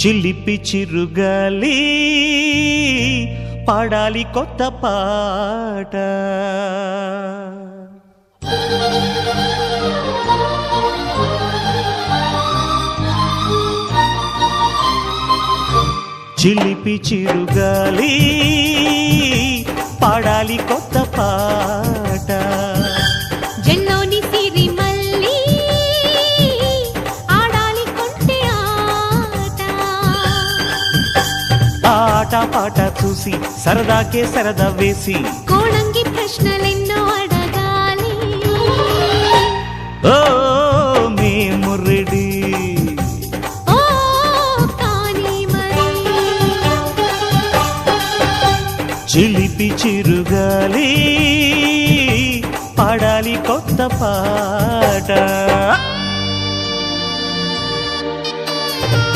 చిలిపి చిరుగాలి పాడాలి కొత్త పాట. చిలిపి చిరుగాలి పాడాలి కొత్త పాట. జల్లోని సిరిమల్లి ఆడాలి కొంటె ఆట. ఆట పాట చూసి సరదాకే సరదా వేసి కోణంగి ప్రశ్నలెన్నో అడగాలి. ఓ మేము రెడీ. ఓ కానీ మరి చిలిపి చిరుగాలి పాడాలి కొత్త పాట.